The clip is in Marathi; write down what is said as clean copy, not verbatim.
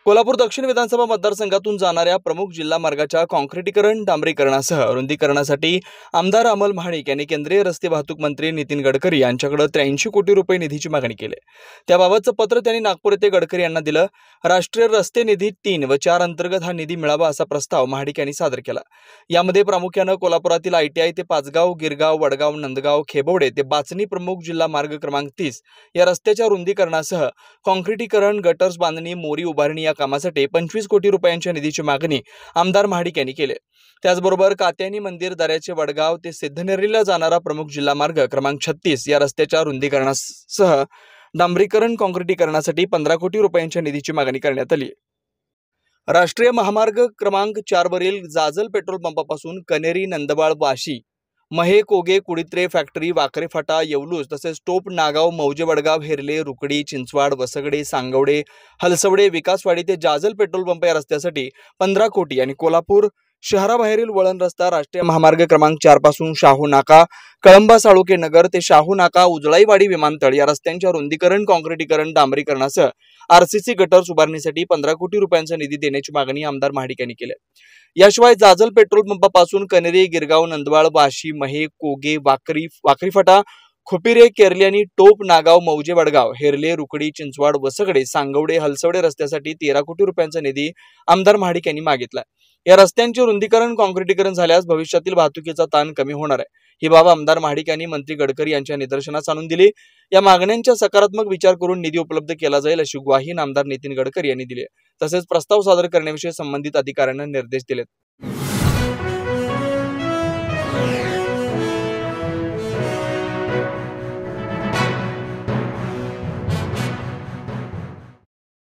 कोल्हापूर दक्षिण विधानसभा मतदारसंघातून जाणाऱ्या प्रमुख जिल्हा मार्गाच्या काँक्रिटीकरण डांबरीकरणासह रुंदीकरणासाठी आमदार अमल महाडिक यांनी केंद्रीय रस्ते वाहतूक मंत्री नितीन गडकरी यांच्याकडे 83 कोटी रुपये निधीची मागणी केली। त्याबाबतचं पत्र त्यांनी नागपूर येथे गडकरी यांना दिलं। राष्ट्रीय रस्ते निधी 3 व 4 अंतर्गत हा निधी मिळावा असा प्रस्ताव महाडिक यांनी सादर केला। यामध्ये प्रामुख्याने कोल्हापुरातील ITI ते पाचगाव, गिरगाव, वडगाव, नंदगाव, खेबवडे ते बाचणी प्रमुख जिल्हा मार्ग क्रमांक 30 या रस्त्याच्या रुंदीकरणासह काँक्रिटीकरण, गटर्स बांधणी, मोरी उभारणी कामासाठी 25 कोटी रुपयांच्या निधीची मागणी आमदार महाडिक यांनी केली। त्याचबरोबर कात्यानी मंदिर दऱ्याचे वडगाव ते सिद्धनेरीला जाणारा प्रमुख जिल्हा मार्ग क्रमांक 36 या रस्त्याच्या रुंदीकरणासह डांबरीकरण काँक्रिटीकरणासाठी 15 कोटी रुपयांच्या निधीची मागणी करण्यात आली। राष्ट्रीय महामार्ग क्रमांक 4 वरील जाजल पेट्रोल पंपापासून कनेरी, नंदबाळ, वाशी, महे, कोगे, कुडित्रे फॅक्टरी, वाकरे फाटा, येवलूज तसेच टोप, नागाव, मौजे, वडगाव, हेरले, रुकडी, चिंचवाड, वसगडे, सांगवडे, हलसवडे, विकासवाडी ते जाजल पेट्रोल पंप या रस्त्यासाठी 15 कोटी आणि कोल्हापूर शहराबाहेरील वळण रस्ता राष्ट्रीय महामार्ग क्रमांक 4 पासून शाहू नाका, कळंबा, साळुके नगर ते शाहू नाका, उजळाईवाडी विमानतळ या रस्त्यांच्या रुंदीकरण, काँक्रिटीकरण, डांबरीकरणासह RCC गटर्स उभारणीसाठी 15 कोटी रुपयांचा निधी देण्याची मागणी आमदार महाडिक यांनी केली। याशिवाय जाजल पेट्रोल पंपापासून कनेरी, गिरगाव, नंदवाळ, वाशी, महे, कोगे, वाकरी फाटा, खोपिरे, केरली आणि टोप, नागाव, मौजे, वडगाव, हेरले, रुकडी, चिंचवाड, वसगडे, सांगवडे, हलसवडे रस्त्यासाठी 13 कोटी रुपयांचा निधी आमदार महाडिक यांनी मागितला। या रस्त्यांचे रुंदीकरण, काँक्रिटीकरण झाल्यास भविष्यातील वाहतुकीचा ताण कमी होणार आहे। ही बाब आमदार महाडिक यांनी मंत्री गडकरी यांच्या निदर्शनास आणून दिली। या मागण्यांचा सकारात्मक विचार करून निधी उपलब्ध केला जाईल अशी ग्वाही आमदार नितीन गडकरी यांनी दिली। तसेच प्रस्ताव सादर करण्याविषयी संबंधित अधिकाऱ्यांना निर्देश दिलेत।